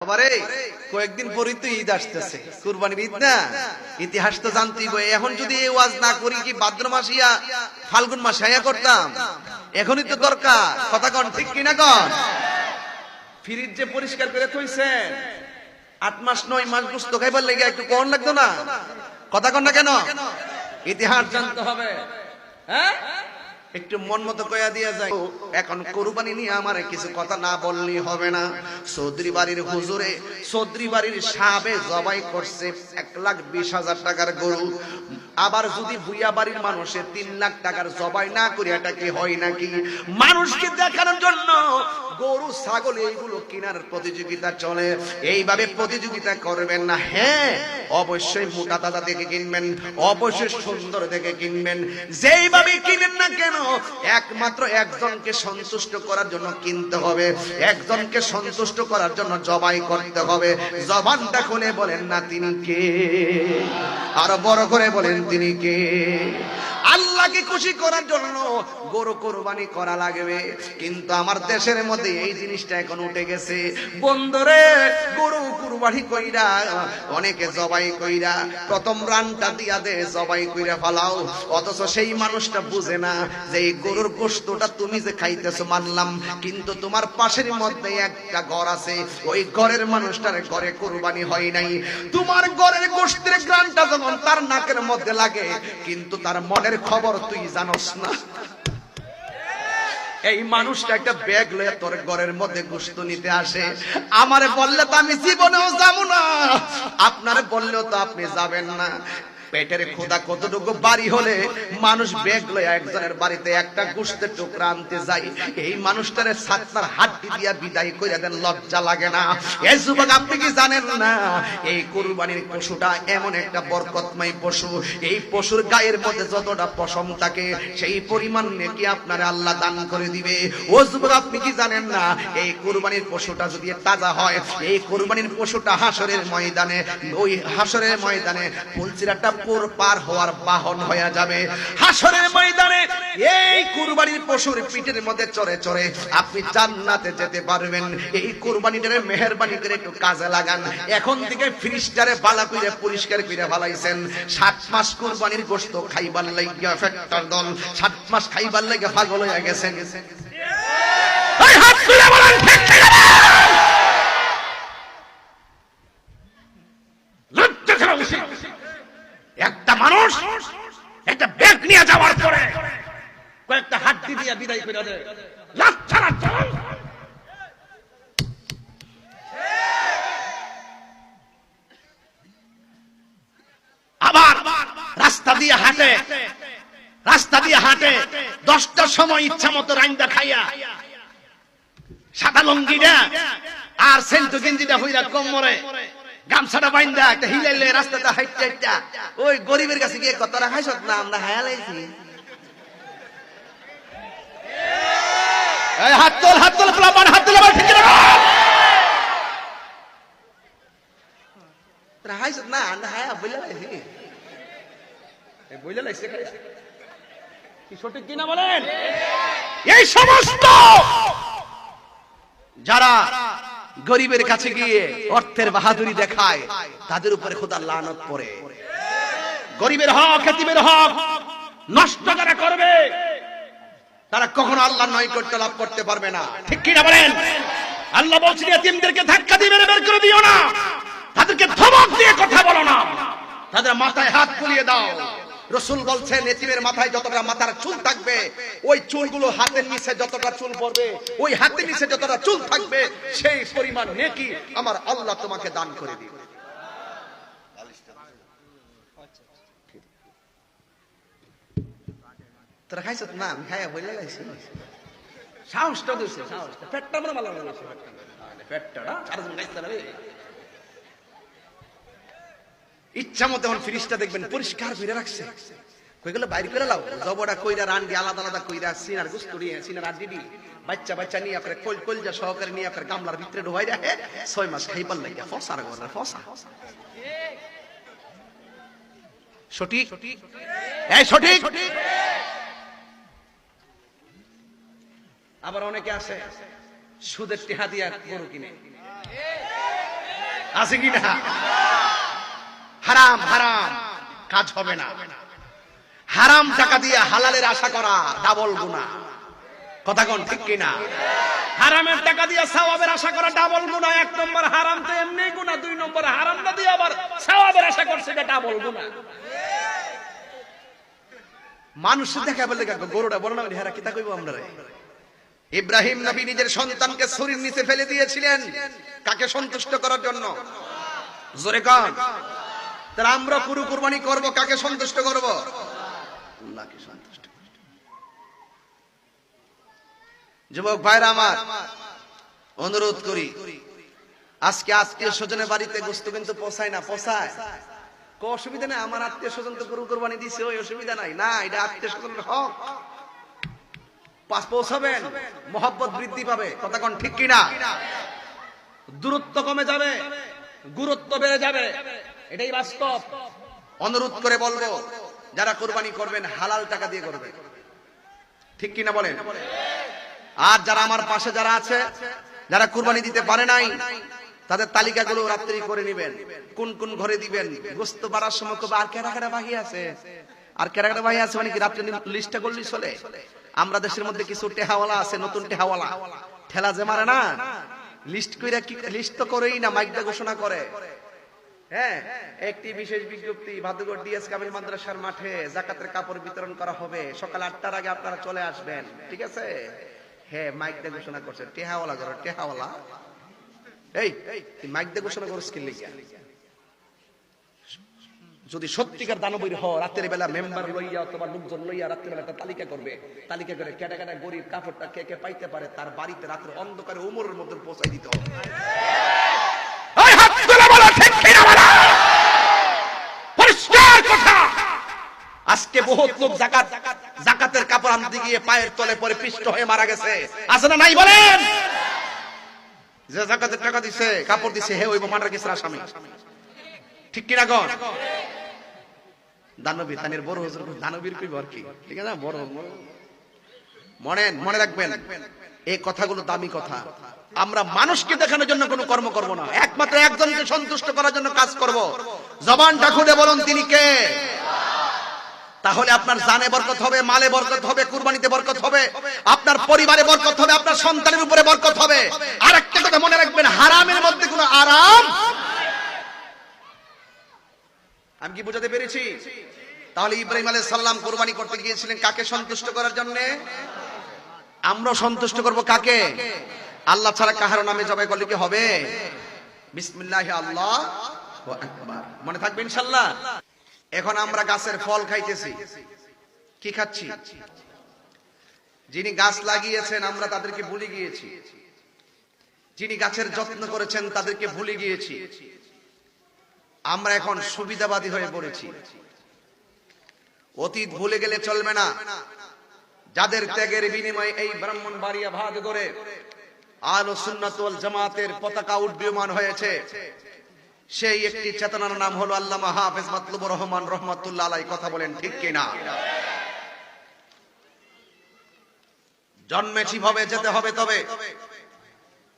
বাবারে কয়েকদিন পরেই তো ঈদ আসতেছে, কুরবানির ঈদ না। ইতিহাস তো জানতেই বই। এখন যদি এই ওয়াজ না করি কি ভাদ্র মাসিয়া ফাল্গুন মাসে আয়া করতাম? এখনই তো দরকার। কথা কন, ঠিক কিনা কন? ফ্রিজ যে পরিষ্কার করে থইছেন, 8 মাস 9 মাস গোস্ত খাইবার লেগে একটু কোন লাগতো না? কথা কন না কেন? ইতিহাস জানতে হবে। হ্যাঁ, একটু মন মতো কয়া দিয়া যায়। এখন কুরবানি নিয়ে আমার কিছু কথা না বললেই হবে না। চৌধুরী বাড়ির হুজুরে, চৌধুরী বাড়ির সাহেবে জবাই করছে 1,20,000 টাকার গরু। আবার যদি ভুইয়া বাড়ির মানুষে 3 লাখ টাকার জবাই না করে, এটা কি হয় নাকি? মানুষকে দেখানোর জন্য গরু ছাগল এইগুলো কেনার প্রতিযোগিতা চলে। এইভাবে প্রতিযোগিতা করবেন না। হ্যাঁ, অবশ্যই মোটা তাজা দেখে কিনবেন, অবশ্যই সুন্দর দেখে কিনবেন। যেইভাবে কিনেন না কেন, একমাত্র একজনকে সন্তুষ্ট করার জন্য কিনতে হবে, একজনকে সন্তুষ্ট করার জন্য জবাই করতে হবে। জবানটা খুলে বলেন না তিনি কে? আরো বড় করে বলেন তিনি কে? আল্লাহকে খুশি করার জন্য গরু কুরবানি করা লাগবে। কিন্তু আমার দেশের মধ্যে এই জিনিসটা এখন উঠে গেছে। বন্ধুরে, গরু কুরবানি কইরা অনেকে জবাই কইরা প্রথম রানটা দিয়া দে, জবাই কইরা ফালাও। অথচ সেই মানুষটা বুঝে না যে এই গরুর গোশতটা তুমি যে খাইতেছো মানলাম, কিন্তু তোমার পাশের মধ্যে একটা ঘর আছে, ওই ঘরের মানুষটার ঘরে কুরবানি হয় নাই। তোমার ঘরের গোশতের গ্রানটা যখন তার নাকের মধ্যে লাগে, কিন্তু তার মনের খবর তুই জানোস না। এই মানুষটা একটা ব্যাগ লয়ে তোর ঘরের মধ্যে গোশত নিতে আসে। আমারে বললে তো আমি জীবনেও যাবো না, আপনারে বললেও তো আপনি যাবেন না। পেটের ক্ষুধা কতটুকু বাড়ি হলে মানুষ ব্যাগ লয়ে একজনের বাড়িতে একটা গোশতের টুকরা আনতে যায়? এই মানুষটারে সাতটার হাড্ডি দিয়া বিদায় করে দেন, লজ্জা লাগে না? এই যুবক, আপনি কি জানেন না এই কুরবানির পশুটা এমন একটা বরকতময় পশু? এই পশুর গায়ের মধ্যে যতটা পশম থাকে, সেই পরিমাণ নেকি আপনারে আল্লাহ দান করে দিবে। ও যুবক, আপনি কি জানেন না এই কুরবানির পশুটা যদি তাজা হয়, এই কুরবানির পশুটা হাসরের ময়দানে, ওই হাসরের ময়দানে ফুলচিরাটা পার হওয়ার বাহন হয়ে যাবে। হাসরের ময়দানে এই কুরবানির পশুর পিঠের মধ্যে চড়ে চড়ে আপনি জান্নাতে যেতে পারবেন। এই কুরবানিটারে মেহেরবানি করে একটু কাজে লাগান। এখন থেকে ফ্রিজটারে বালা কইরা পরিষ্কার কইরা ফেলাইছেন। 7 মাস কুরবানির গোশত খাইবার লাগিয়া ফ্যাক্টর দল 7 মাস খাইবার লাগিয়া পাগল হয়ে গেছেন। এই হাত তুলে বলেন ঠিক ঠিক না? লজ্জা করা উচিত। একটা মানুষ একটা ব্যাগ নিয়ে যাওয়ার পরে কয়েকটা হাড্ডি দিয়ে বিদায় করে দেয়, লজ্জা লাগে। আবার রাস্তা দিয়ে হাঁটে, রাস্তা দিয়ে হাঁটে 10টার সময় ইচ্ছা মতো রাইন্দা খাইয়া, সাদা লঙ্গিটা আর সেন্টু গেঞ্জিটা হইরা কোমরে গামছাটা বাইন্দা একটা হিলাইলে রাস্তাটা হাইটটা হাইটটা ওই গরিবের কাছে গিয়ে কত রাখাইছ না, আমরা হায়ালাইছি। এই হাত তোল, হাত তোল, প্লাবান হাত তোল, আবার ঠিক না রাখাইছ না, আমরা হায়া বইলা লাইছি। এই বইলা লাইছে কি সঠিক কিনা বলেন? এই সমস্ত যারা গরিবের কাছে গিয়ে অর্থের বাহাদুরি দেখায়, তাদের উপরে খোদার লানত পড়ে। গরিবের হক, এতিমের হক নষ্ট যারা করবে, তারা কখনো আল্লাহর নৈকট্য লাভ করতে পারবে না। ঠিক কি না বলেন? আল্লাহ বলছেন, এতিমদেরকে ধাক্কা দিয়ে বের করে দিও না, তাদেরকে ধমক দিয়ে কথা বলো না, তাদের মাথায় হাত বুলিয়ে দাও। রাসূল বলছেন, এতিমের মাথায় যতটা মাথার চুল থাকবে, ওই চুলগুলো হাতের নিচে যতটা চুল পড়বে, ওই হাতের নিচে যতটা চুল থাকবে, সেই পরিমাণ নেকি আমার আল্লাহ তোমাকে দান করে দিবে। তোরা খাইছ না? আমি খাইয়া বইলা লাইছি। সাহসটা দিছে, সাহসটা পেটটা মনে মালা লাগাইছে, পেটটা না আর তুমি খাইছ না রে। ইচ্ছা মতো এখন ফ্রিজটা দেখবেন পরিষ্কার করে রাখছে। কই গেল বাইরে করে লাও, জবড়া কইরা রান দিয়ে আলাদা আলাদা কইরা সিনার গুস্ত দিয়ে সিনার আড্ডি দি বাচ্চা বাচ্চা নিয়ে আপনার কলজা সহকারে নিয়ে আপনার গামলার ভিতরে ঢুকাই রাখে। 6 মাস খাইবার লাগিয়া ফসার ঘর ফসা। সঠিক? এই সঠিক? আবার অনেকে আছে সুদের টিহা দিয়া গরু কিনে, আছে কি না? হারাম হারাম কাজ হবে না। হারাম টাকা দিয়ে হালালের আশা করা ডাবল গুনাহ। কথা কোন ঠিক কি না? হারামের টাকা দিয়ে সওয়াবের আশা করা ডাবল গুনাহ। এক নম্বর হারাম তো এমনি গুনাহ, দুই নম্বর হারাম না দিয়ে আবার সওয়াবের আশা করছে, এটা ডাবল গুনাহ। মানুষ দেখা বলে গরুটা বড় না হেরা কিতা কইব আমরা রে? ইব্রাহিম নবী নিজের সন্তানকে ছুরির নিচে ফেলে দিয়েছিলেন কাকে সন্তুষ্ট করার জন্য? জোরে কান। তাহলে আমরা পুরো কুরবানি করব কাকে সন্তুষ্ট করব? আল্লাহকে সন্তুষ্ট। যুবক ভাইরা আমার, অনুরোধ করি, আজকে আত্মীয় স্বজনের বাড়িতে গোশত কিন্তু পোষায় না। পোষায় কো অসুবিধা নেই, আমার আত্মীয় স্বজন তো গরু কুরবানি দিছে, ওই অসুবিধা নাই। না, এটা আত্মীয় স্বজনের হক। পাঁচ পৌঁছাবেন, মহব্বত বৃদ্ধি পাবে। কথা কোন ঠিক কি না? দূরত্ব কমে যাবে, গুরুত্ব বেড়ে যাবে, এটাই বাস্তব। অনুরোধ করে বলবো, যারা কুরবানি করবেন হালাল টাকা দিয়ে করবেন, ঠিক কি না বলেন? আর যারা আমার পাশে যারা আছে, যারা কুরবানি দিতে পারে নাই, তাদের তালিকাগুলো রাত্রি করে নেবেন, কোন কোন ঘরে দিবেন। গোশত বাড়ার সময় কবে আর কেরা কেরা বাহি আছে, আর কেরা কেরা বাহি আছে, মানে কি রাত্রে লিস্টটা করলেই চলে? আমরা দেশের মধ্যে কিছু টেহাওয়ালা আছে, নতুন টেহাওয়ালা, ঠেলা যে মারে না, লিস্ট কইরা কি লিস্ট তো করেই না, মাইকটা ঘোষণা করে। হ্যাঁ, একটি বিশেষ বিজ্ঞপ্তি, ভাদুগড় ডিএস কামিল মাদ্রাসার মাঠে যাকাতের কাপড় বিতরণ করা হবে, সকাল 8টার আগে আপনারা চলে আসবেন, ঠিক আছে? হ্যাঁ, মাইকটা ঘোষণা করছে। টেহাওয়ালা করো, টেহাওয়ালা। এই তুই মাইক দিয়ে ঘোষণা করছিস কি লিগা? যদি সত্যিকার দানবীর হ, রাতের বেলা মেম্বার লইয়া অথবা লোকজন লইয়া রাতের বেলা একটা তালিকা করবে, তালিকা করে কেটে কেটে গরিব কাপড়টা কে কে পাইতে পারে তার বাড়িতে রাতের অন্ধকারে উমরের মধ্যে পৌঁছাই দিতে হবে। পরিষ্কার কথা। আজকে বহুত লোক যাকাতের কাপড় আনতে গিয়ে পায়ের তলে পরে পিষ্ট হয়ে মারা গেছে, আছে না নাই বলেন? যে যাকাতের টাকা দিছে, কাপড় দিছে, হে ওই মারা গেছে আসামি, ঠিক কিনা গণ? দানবী তানের বড় হুজুর দানবীর কইব আর কি, ঠিক আছে? বড় মনে রাখবেন, এই কথাগুলো দামি কথা। আমরা মানুষকে দেখানোর জন্য কোনো কর্ম করব না, একমাত্র একজনকে সন্তুষ্ট করার জন্য কাজ করব। জবানটা খুলে বলুন তিনি কে? তাহলে আপনার জানে বরকত হবে, মালে বরকত হবে, কুরবানিতে বরকত হবে, আপনার পরিবারে বরকত হবে, আপনার সন্তানের উপরে বরকত হবে। আর একটা কথা মনে রাখবেন, হারামের মধ্যে কোনো আরাম। আমি কি বোঝাতে পেরেছি? তাহলে ইব্রাহিম আলাইহিস সালাম কুরবানি করতে গিয়েছিলেন কাকে সন্তুষ্ট করার জন্য? আমরা সন্তুষ্ট করব কাকে? আল্লাহ ছাড়া কাহার নামে জবাই করলে কি হবে? বিসমিল্লাহি আল্লাহু আকবার, মনে থাকবে ইনশাআল্লাহ। এখন আমরা গাছের ফল খাইতেছি, কি খাচ্ছি? যিনি গাছ লাগিয়েছেন আমরা তাদেরকে ভুলে গিয়েছি, যিনি গাছের যত্ন করেছেন তাদেরকে ভুলে গিয়েছি। আমরা এখন সুবিধাবাদী হয়ে পড়েছি। অতীত ভুলে গেলে চলবে না। যাদের ত্যাগের বিনিময়ে এই ব্রাহ্মণবাড়িয়া ভাদগড়ে আহলুস সুন্নাত ওয়াল জামাতের পতাকা উড্ডীয়মান হয়েছে, সেই একটি চেতনার নাম হলো আল্লামা হাফেজ মাতলুবুর রহমান রহমাতুল্লাহ আলাইহি। কথা বলেন ঠিক কিনা? জন্মেছি ভাবে যেতে হবে, তবে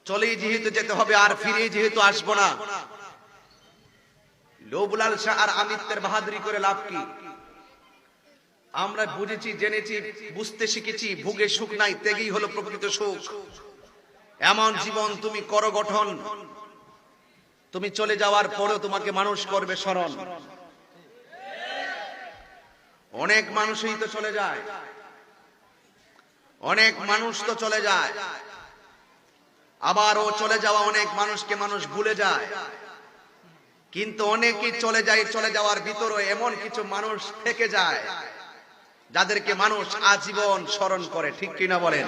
চলেই যেহেতু যেতে হবে, আর ফিরে যেহেতু আসবো না। লোভ লালসা আর আমিত্বের বাহাদুরি করে লাভ কি? আমরা বুঝেছি, জেনেছি, বুঝতে শিখেছি, ভোগে সুখ নাই, ত্যাগই হলো প্রকৃত সুখ। এমন জীবন তুমি করো গঠন, তুমি চলে যাওয়ার পরেও তোমাকে মানুষ করবে স্মরণ। অনেক মানুষই তো চলে যায়, অনেক মানুষ তো চলে যায়, আবারও চলে যাওয়া অনেক মানুষকে মানুষ ভুলে যায়। কিন্তু অনেকেই চলে যায়, চলে যাওয়ার ভিতরে এমন কিছু মানুষ থেকে যায় যাদেরকে মানুষ আজীবন স্মরণ করে, ঠিক কিনা বলেন?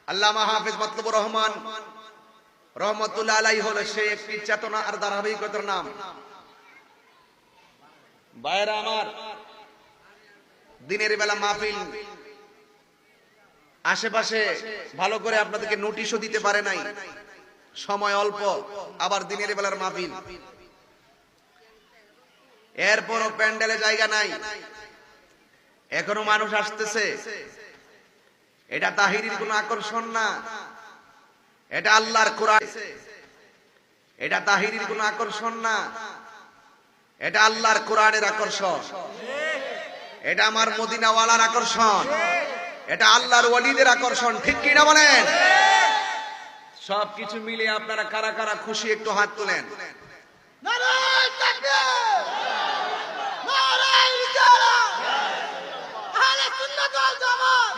আল্লামা হাফেজ মাতলুবুর রহমান রহমাতুল্লাহ আলাইহি হলো সেই একটি চেতনা আর ধারাবাহিকতার নাম। ভাইরা আমার, দিনের বেলা মাহফিল আশেপাশে ভালো করে আপনাদেরকে নোটিশও দিতে পারে নাই, সময় অল্প, আবার দিনের বেলার মাহফিল, এরপরও প্যান্ডেলে জায়গা নাই, এখনো মানুষ আসতেছে। এটা তাহিরির কোনো আকর্ষণ না, এটা আল্লাহর কোরআন। এটা তাহিরির কোনো আকর্ষণ না, এটা আল্লাহর কোরআনের আকর্ষণ। এটা আমার মদিনাওয়ালার আকর্ষণ, এটা আল্লাহর ওয়ালিদের আকর্ষণ। ঠিক কি না বলেন? সবকিছু মিলিয়ে আপনারা কারা কারা খুশি একটু হাত তুলেন। নারায়ে তাকবীর, নারায়ে রিসালাত, আহলে সুন্নাত ওয়াল জামাত,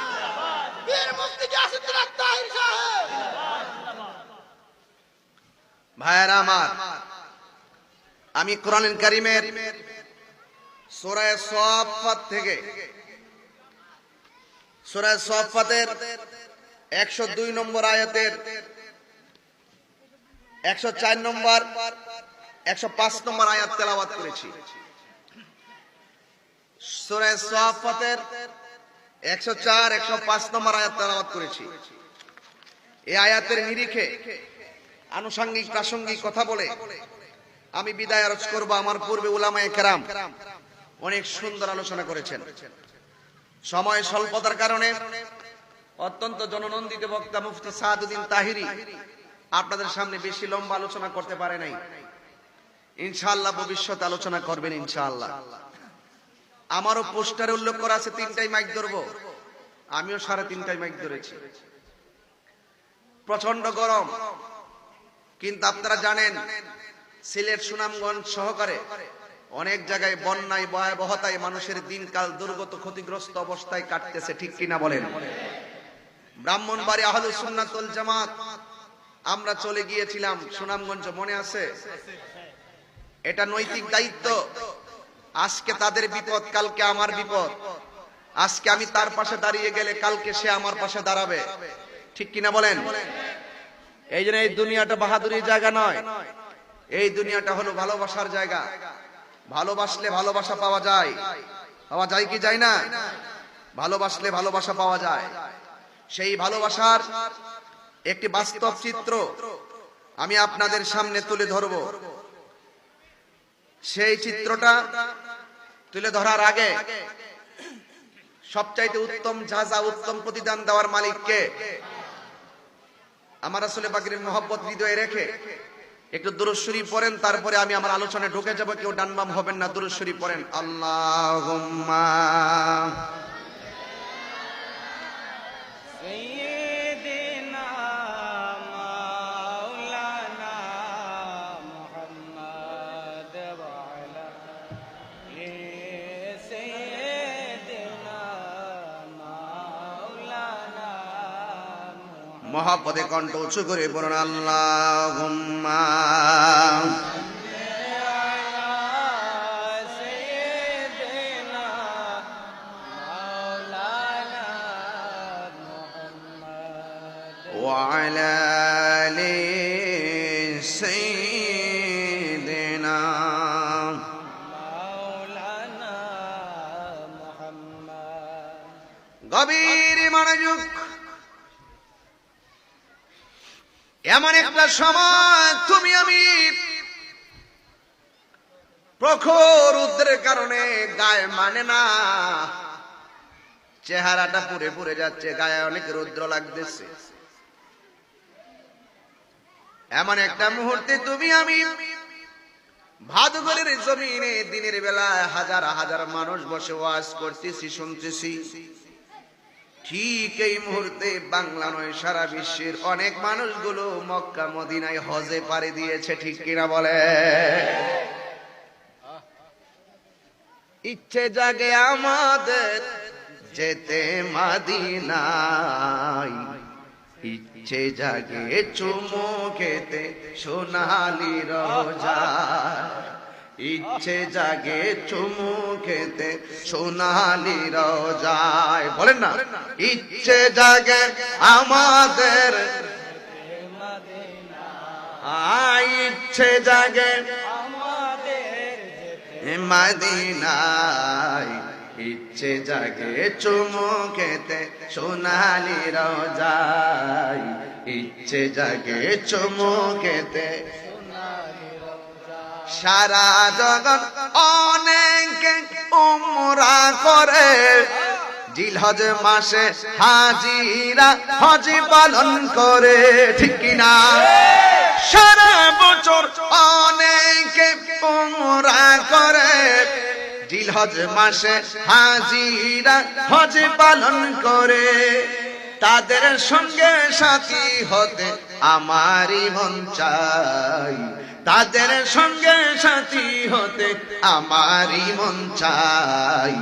বীর মুফতি গিয়াসউদ্দিন আত-তাহির সাহেব। ভাইরা আমার, আমি কোরআনুল কারীমের সূরা সাফফাত থেকে সূরা সাফফাতের 102 নম্বর আয়াতের 104 নম্বর 105 নম্বর আয়াত তেলাওয়াত করেছি। সূরা সাফফাতের 104 105 নম্বর আয়াত তেলাওয়াত করেছি। এই আয়াতের নিরিখে আনুষঙ্গিক প্রাসঙ্গিক কথা বলে আমি বিদায় আরজ করব। আমার পূর্বে উলামায়ে কেরাম অনেক সুন্দর আলোচনা করেছেন। সময় স্বল্পতার কারণে অত্যন্ত জননন্দিত বক্তা মুফতি সাদউদ্দিন তাহিরি আপনাদের সামনে বেশি লম্বা আলোচনা করতে পারে নাই। ইনশাআল্লাহ ভবিষ্যতে আলোচনা করবেন ইনশাআল্লাহ। আমারও পোস্টারে উল্লেখ করা আছে 3টাই মাইক ধরবো, আমিও 3.5টাই মাইক ধরেছি। প্রচন্ড গরম, কিন্তু আপনারা জানেন সিলেট সুনামগঞ্জ সহকারে অনেক জায়গায় বন্যায় ভয়াবহতায় মানুষের দিনকাল দুর্গত ক্ষতিগ্রস্ত অবস্থায় কাটতেছে। ঠিক কিনা বলেন? ব্রাহ্মণবাড়ি আহলুস সুন্নাত ওয়াল জামাত আমরা চলে গিয়েছিলাম সুনামগঞ্জ, মনে আছে? এটা নৈতিক দায়িত্ব। আজকে তাদের বিপদ, কালকে আমার বিপদ। আজকে আমি তার পাশে দাঁড়িয়ে গেলে কালকে সে আমার পাশে দাঁড়াবে। ঠিক কিনা বলেন? এই জন্য এই দুনিয়াটা বাহাদুরির জায়গা নয়, এই দুনিয়াটা হলো ভালোবাসার জায়গা। ভালোবাসলে ভালোবাসা পাওয়া যায়। পাওয়া যায় কি যায় না? ভালোবাসলে ভালোবাসা পাওয়া যায়। সেই ভালোবাসার একটি বাস্তব চিত্র আমি আপনাদের সামনে তুলে ধরব। সেই চিত্রটা তুলে ধরার আগে সবচাইতে উত্তম যাজা, উত্তম প্রতিদান দেওয়ার মালিক কে? আমার রাসূল পাকের মহব্বত হৃদয়ে রেখে একটু দুরূদ শরীফ পড়েন, তারপরে আমি আমার আলোচনায় ঢুকে যাব। কেউ ডান বাম হবেন না, দুরূদ শরীফ পড়েন। আল্লাহুম্মা সাইয়্যিদিনা মাওলানা মুহাম্মদ ওয়া আলা সাইয়্যিদিনা মাওলানা মহব্বতে কণ্ঠ উঁচু করে বলুন আল্লাহুম্মা ওয়া আলা আলি সাইয়্যিদিনা গভীর মনোযোগ। এমন একটা সময় তুমি আমি প্রখর রৌদ্রের কারণে গায়ে মানে না, চেহারাটা পুড়ে পুড়ে যাচ্ছে, গায়ে অনেক রৌদ্র লাগতেছে। এমন একটা মুহূর্তে তুমি আমি ভাদুগরের জমিনে দিনের বেলায় হাজার হাজার মানুষ বসে ওয়াজ করতেছি, শুনতেছি। ঠিক এই মুহূর্তে বাংলা নয় সারা বিশ্বের অনেক মানুষগুলো মক্কা মদিনায় হজে পাড়ি দিয়েছে। ঠিক কিনা বলে? ইচ্ছে জাগে আমাদের যেতে মদিনায়, ইচ্ছে জাগে চুমু খেতে সোনালি রোজায়, ইচ্ছে জাগে চুমু খেতে সোনালি রোজায়। বলেন না, ইচ্ছে জাগে আমাদের ইচ্ছে জাগে মদিনায়, ইচ্ছে জাগে চুমু খেতে সোনালি রোজায়, ইচ্ছে জাগে চুমু খেতে। সারা জগৎ অনেক উমরা করে জিলহজ মাসে হাজিরা হজ পালন করে, ঠিক কিনা? সারা বছর অনেকে উমরা করে, জিলহজ মাসে হাজিরা হজ পালন করে। তাদের সঙ্গে সাথী হতে আমারই মন চাই, তাদের সঙ্গে সাথী হতে আমারই মন চাই।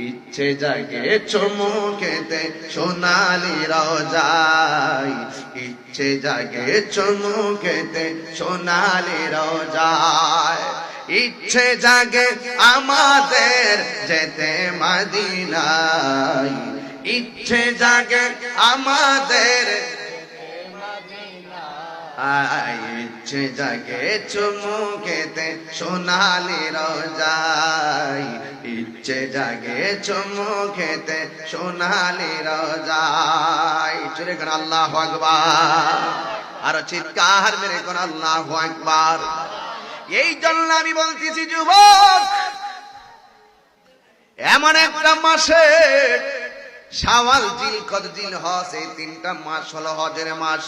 ইচ্ছে জাগে চুমুকেতে সোনালি রোজায়, ইচ্ছে জাগে চুমুকেতে সোনালি রোজায়। ইচ্ছে জাগে আমাদের যেতে মদিনায়, ইচ্ছে জাগে আমাদের ইচ্ছে জাগে চুমুকেতে সোনালি রোজায়, ইচ্ছে জাগে চুমুকেতে সোনালি রোজায়। চলে কোন আল্লাহু আকবার, আর চিৎকার মেরে কোন আল্লাহু আকবার। এই জন্য আমি বলতেছি যুবক, এমন একটা মাসে শাওয়াল, জিলকদ, জিলহজ, এই তিনটা মাস হলো হজের মাস।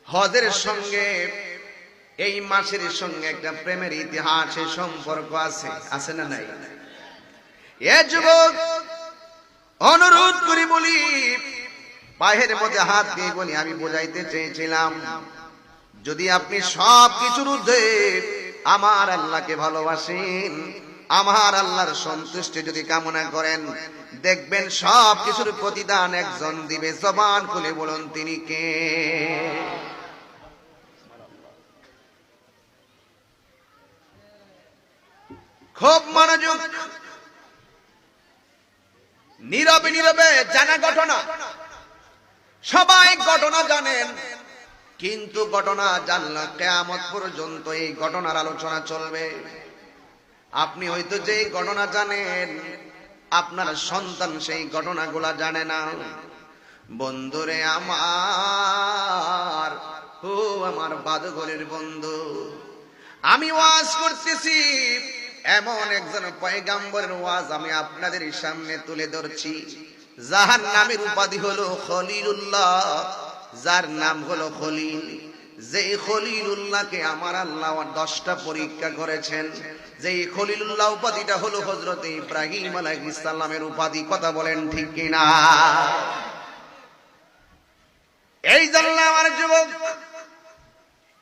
হজের সঙ্গে এই মাসের সঙ্গে একটা প্রেমের ইতিহাসের সম্পর্ক আছে, আছে না নাই? এ যুবক, অনুরোধ করি বলি, পায়ের মধ্যে হাত দিয়ে বলি, আমি বোঝাইতে চেয়েছিলাম, যদি আপনি সব কিছুর ঊর্ধ্বে আমার আল্লাহকে ভালোবাসেন, আমার আল্লাহর সন্তুষ্টি যদি কামনা করেন, দেখবেন সব কিছুর প্রতিদান একজন দিবে। জবান খুলে বলুন, তিনি কে? খুব মনোযোগ, নীরবে নীরবে জানা ঘটনা, সবাই ঘটনা জানেন, কিন্তু ঘটনা জানলে কিয়ামত পর্যন্ত এই ঘটনার আলোচনা চলবে। আপনি হয়তো যে ঘটনা জানেন, আপনার সন্তান সেই ঘটনাগুলা জানে না। বন্ধুরে আমার, ও আমার বাদগরের বন্ধু, আমি ওয়াজ করতেছি, এমন একজন পয়গাম্বরের ওয়াজ আমি আপনাদের সামনে তুলে ধরছি, যার নামের উপাধি হলো খলিলুল্লাহ, যার নাম হলো খলিল। যেই খলিলুল্লাহকে আমার আল্লাহ 10টা পরীক্ষা করেছেন, যেই খলিলুল্লাহ উপাধিটা হলো হযরত ইব্রাহিম আলাইহিস সালামের উপাধি। কথা বলেন ঠিক কিনা? এই জন্য আমার যুবক,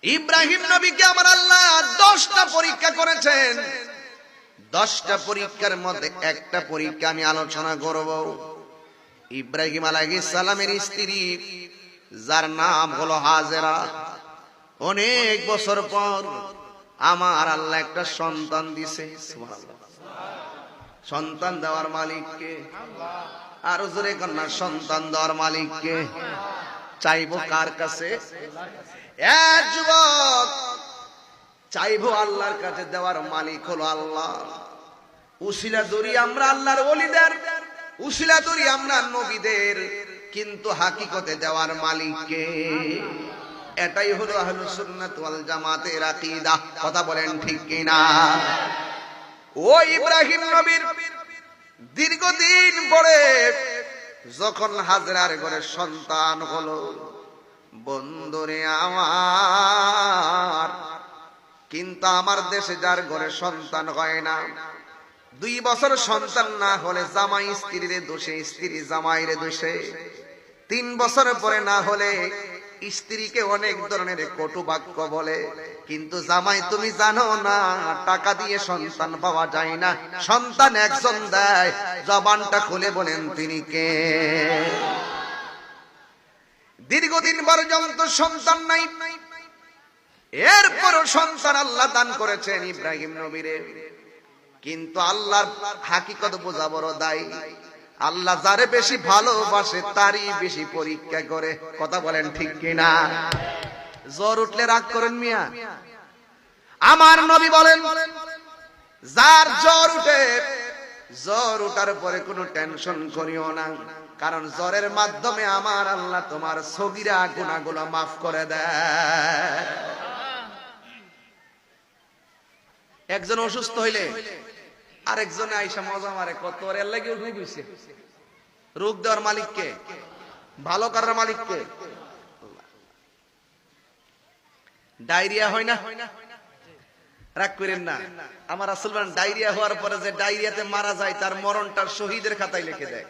ইব্রাহিম নবীকে আমার আল্লাহ 10টা পরীক্ষা করেছেন। 10টা পরীক্ষার মধ্যে একটা পরীক্ষা আমি আলোচনা করব। ইব্রাহিম আলাইহিস সালামের স্ত্রী, যার নাম হলো হাজেরা, অনেক বছর পর আমার আল্লাহ একটা সন্তান দিছে। সুবহানাল্লাহ। সন্তান দেওয়ার মালিক কে? আর জোরে কন্যা, সন্তান দেওয়ার মালিক কে? চাইবো কার কাছে? এক যুবক, চাইবো আল্লাহর কাছে, দেওয়ার মালিক হলো আল্লাহ। উসিলা ধরি আমরা আল্লাহর ওলিদের, উসিলা ধরি আমরা নবীদের, কিন্তু হাকিকতে দেওয়ার মালিক কে? এটাই হলো আহলুস সুন্নাত ওয়াল জামাতের আকীদা। কথা বলেন ঠিক কিনা? ও ইব্রাহিম নবীর দীর্ঘদিন পরে যখন হাজরার ঘরে সন্তান হলো, বন্ধুরে আমার, কিন্তু আমার দেশে যার ঘরে সন্তান হয় না, 2 বছর সন্তান না হলে জামাই স্ত্রীরে দোষে, স্ত্রী জামাইরে দোষে, 3 বছর পরে না হলে স্ত্রীকে অনেক ধরনের কটু বাক্য বলে। কিন্তু জামাই, তুমি জানো না, টাকা দিয়ে সন্তান পাওয়া যায় না, সন্তান একজন দেয়। জবানটা খুলে বলেন, তিনি কে? দীর্ঘদিন পর্যন্ত সন্তান নাই, এরপরও সন্তান আল্লাহ দান করেছেন ইব্রাহিম নবীরে। কিন্তু আল্লাহর হাকিকত বোঝা বড় দায়। আল্লাহ যারে বেশি ভালোবাসে তারই বেশি পরীক্ষা করে। কথা বলেন ঠিক কিনা? জ্বর উঠলে রাগ করেন মিয়া? আমার নবী বলেন, যার জ্বর উঠে, জ্বর উঠার পরে কোনো টেনশন করিও না, কারণ জ্বরের মাধ্যমে আমার আল্লাহ তোমার সগীরা গুনাহগুলো মাফ করে দেয়। একজন অসুস্থ হইলে আরেকজনে আইসা মজা মারে, কত এর লাগে রোগ হইছে। রোগ দেওয়ার মালিককে, ভালো করার মালিককে। ডায়রিয়া হয় না? রাগ করেন না। আমার রাসূল বলেন ডায়রিয়া হওয়ার পরে যে ডায়রিয়াতে মারা যায় তার মরণটার শহীদের খাতায় লিখে দেয়।